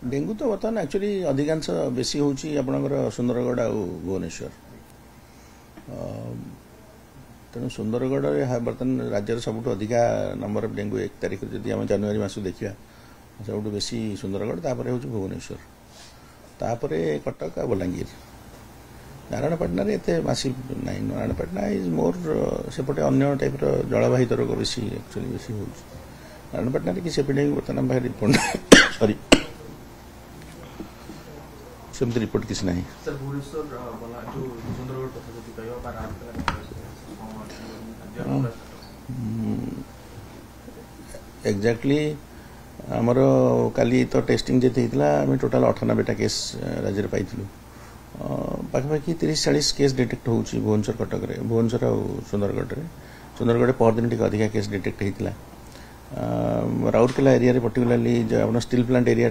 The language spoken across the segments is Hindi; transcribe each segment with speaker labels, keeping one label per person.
Speaker 1: डेंगू तो बर्तमान एक्चुअली अधिकांश बेसी होची आपणकर सुंदरगढ़ आ भुवनेश्वर तेणु सुंदरगढ़ बर्तमान राज्यर सबुठ अधिका नंबर ऑफ डेंगू 1 तारिख जदि आम जनवरी मास देखा सबुठ बेसी सुंदरगढ़ तापर हूँ भुवनेश्वर तापर कटक आ बलांगीर नारायणपाटना एते मासिव ना नारायणपाटना इज मोर सेपटे अन्य टाइप जलवाहित रोग बेसी एक्चुअली बेसी हो नारायणपाटना कि एपिडेमिक बर्तमान बाहर रिपोर्ट सॉरी सेमती रिपोर्ट किसी ना एक्जाक्टली आमर काली तो टेस्टिंग जेते आम टोटाल 98टा केस राज्य पाई पाखापाखि 30-40 केस डिटेक्ट हो भुवनेश्वर कटक भुवनेश्वर आ सुंदरगढ़ परदिन टी अधिका केस डिटेक्ट होता राउरकेला एरिया पर्टिकुलाली जो steel plant area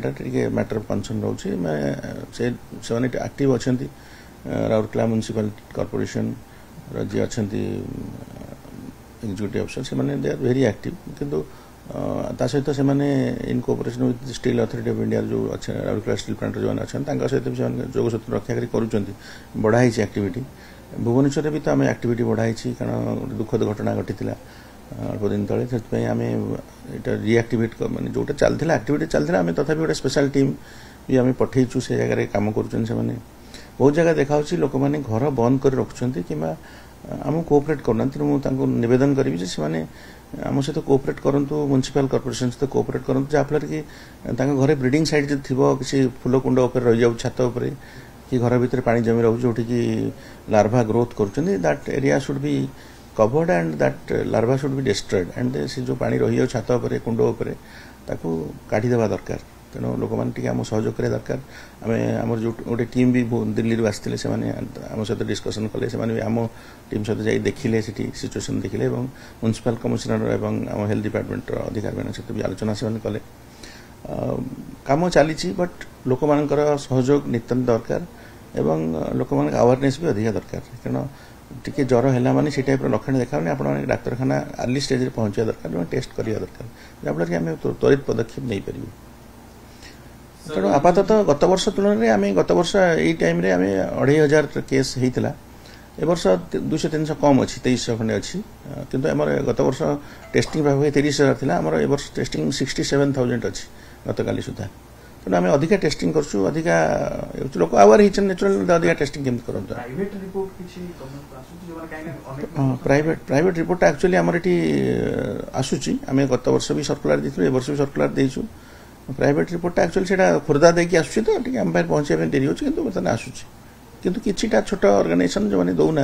Speaker 1: matter of concern रोचे से एक्टिव अच्छा राउरकेला म्युनिसिपालिटी कॉर्पोरेशन जी अच्छा एग्जीक्यूटिव अफिसर से दे आर वेरी एक्टिव किंतु सहित से in cooperation with steel authority of India जो अच्छा राउरकेला स्टील प्लांट जो अच्छा सहित जोगसूत्र रक्षा कर बढ़ाई एक्टिविटी भुवनेश्वर भी तो आम एक्टिविटी बढ़ाई कारण दुखद घटना घटी अल्प दिन तले से आम यहाँ रिएक्टिवेट माने जोटा चलता एक्टिविटी चलता आम तथा गोटे स्पेशल टीम भी आम पठेचु से जगह कम कर बहुत जगह देखा लोक मैंने घर बंद कर रखुंट कि आम कोऑपरेट करना मुझे निवेदन करी आम सहित कोऑपरेट करूँ म्युनिसिपल कॉर्पोरेशन सहित कोऑपरेट करूँ जहाँफल कि घरे ब्रीडिंग साइट जो थी किसी फूल कुंड उपर रही जाऊ छात उपर कि घर भितर पानी जमी रोचे जोटि कि लार्भा ग्रोथ कर that area should be covered and that larva should be destroyed and से जो पानी रही छात उपर कुंड उपर ताकू काढ़ीदेवा दरकार तेणु लोक मैंने आम सहयोग करा दरकार आम आम जो गोटे टीम भी दिल्ली आसते से आम सहित डिस्कसन कले से आम टीम सहित जा देखिले सिचुएसन देखिले म्युनिसिपल कमिशनर और आम हेल्थ डिपार्टमेंट अधिकारी मान सहित भी आलोचना से कले काम चली बट लोक मान सहयोग नितांत दरकार एवं लोक मान अवेयरनेस भी अधिक दरकार कारण टी ज्वर है माने से टाइप लक्षण देखा आप डाक्तखाना अर्ली स्टेज पहुंचा दरकार टेस्ट करवा दरकार जहाँफल कि आम त्वरित पदक्षेप नहीं पार तेणु आपाततः गत वर्ष तुलन में आम गत वर्ष यही टाइम आम 2500 केस होता ए वर्ष 200-300 कम अच्छी 2300 खंडे अच्छी किंतु आम गत वर्ष टेस्टिंग पाखे 30,000 थी आम ए वर्ष टेस्टिंग 67,000 अच्छी गत काली सुधा तेणु आम अधिका टेस्टिंग करूँ अधिका लोक आवर होती नेचुरल अधिका टेस्टिंग केमती करते प्राइवेट रिपोर्ट एक्चुअली आमर ये आसूची आम गत वर्ष भी सर्कुलर देते ए वर्ष भी सर्कुलर देचु प्राइवेट रिपोर्ट एक्चुअली से खोर्धा देकी आसूची तो टी आम पहुँचा डेरी हो बर्तमान आसूची किंतु किछिटा छोट ऑर्गेनाइजेशन जो मैंने दौना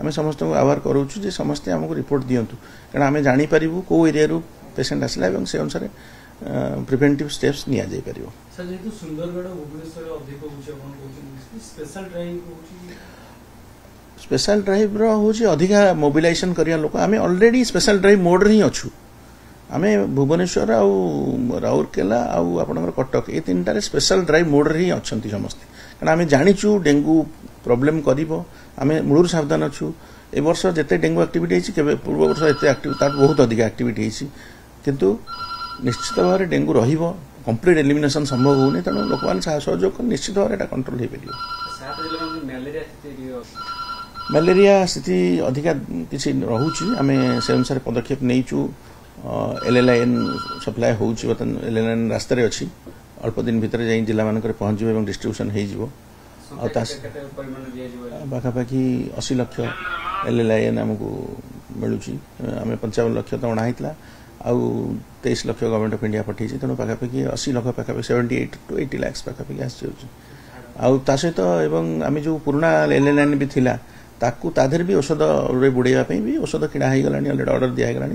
Speaker 1: आम समस्त आवार करूँ समस्ते आमको रिपोर्ट दिंतु कारण आम जापर कौ एरिया रू पेसेंट आसला से अनुसार प्रिवेंटिव स्टेप्स निया जाय परियो
Speaker 2: सर जेतु सुंदरगढ़ भुवनेश्वर अधिक होचे
Speaker 1: स्पेशल ड्राइव रो होची अधिका मोबिलाइजेशन करिया लोक आमे ऑलरेडी स्पेशल ड्राइव मोड रे ही अछु आमे भुवनेश्वर आ राउरकेला आ आपनकर कटक ए तीनटा स्पेशल ड्राइव मोड रे ही अछंती समस्त कारण आमे जानिचु डेंगू प्रॉब्लम करिवो आमे मूलर सावधान अछु ए वर्ष जते डेंगू एक्टिविटी हेछि केबे पूर्व वर्ष एते एक्टिव तार बहुत अधिक एक्टिविटी हेछि किंतु निश्चित भाव में डेंगू रहिबो कंप्लीट एलिमिनेशन संभव होनी तेणु लोक मैंने सहयोग निश्चित भाव में कंट्रोल हो पार मलेरिया स्थिति अधिका किसी रोचे आम से अनुसार पदक्षेप नहींचु LLIN सप्लाय हो LLIN रास्तार अच्छी अल्प दिन भितर जा जिला मानक पहुँच डिस्ट्रीब्यूशन हो पाखापाखि 80 लाख LLIN आमको मिलूँ आम 55 लाख तो अणा होता आउ 23 लाख गवर्नमेंट ऑफ इंडिया पठे तेणु पाखापाखि 80 लाख पाखापाखि 78 to 80 लाख पाखापाखि आसा सहित आम जो पुराना LLIN भी थिला ताकू ताधर भी औषध बुड़ाई भी औषध किणा हो गला ऑर्डर दिगला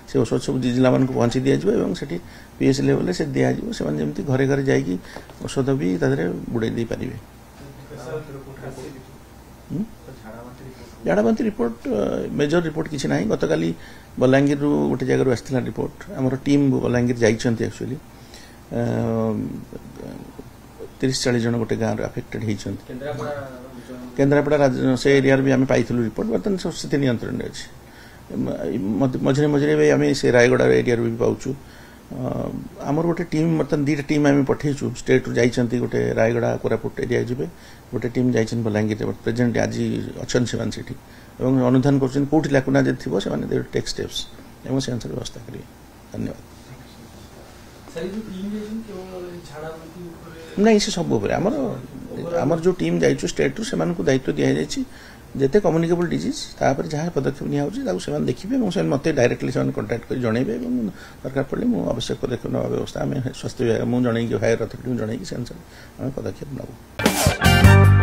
Speaker 1: से औषध सब जिला मान पहुँची दिज्व से PH लेवल से दिज्व से जमी घरे घरे जाकि औषध भी ताधर बुड़ाई दे पारे झाड़ाबांती रिपोर्ट मेजर रिपोर्ट किसी ना गत काली बलांगीर गोटे जगह आसाला रिपोर्ट आमर टीम बलांगीर जाइए एक्चुअली 30-40 जन गोटे गाँव अफेक्टेड होती केन्द्रापड़ा से एरिया भी आम पाई रिपोर्ट बर्तमान सब स्थिति नियंत्रण में अच्छी मझे मझे आम से रायगढ़ एरिया भी पाचु आमर गोटे टीम बर्तमान 2टा टीम आम पठेचु स्टेट रू जाइछंती गोटे रायगढ़ कोरापुट एरिया जिबे गोटे टीम जाइछन बलांगीर प्रेजेंट आज अच्छन से सेठी एवं अनुधान करछन कोठी लाकुना जे थिबो से माने दे टेक स्टेप्स एवं से आंसर व्यवस्था करिए। धन्यवाद।
Speaker 2: सर जो टीम जेछन केवल झाड़ाबांती ऊपर
Speaker 1: नहीं से सब ऊपर आमर जो टीम जाइछु स्टेट रू से मानकु दायित्व दिया जाइछि जेते कम्युनिकेबल डिजीज तापर जहाँ पदक्षेप निया होछि ताकु सेमान देखिबे एवं सेमान मते डायरेक्टली सेमान कांटेक्ट कर जणैबे एवं दरकार पड़ले मु आवश्यक पदक्षेप नवा व्यवस्था में स्वास्थ्य विभाग मु जणै कि हायर अथॉरिटी जणै कि सेंसर हम पदक्षेप नबो।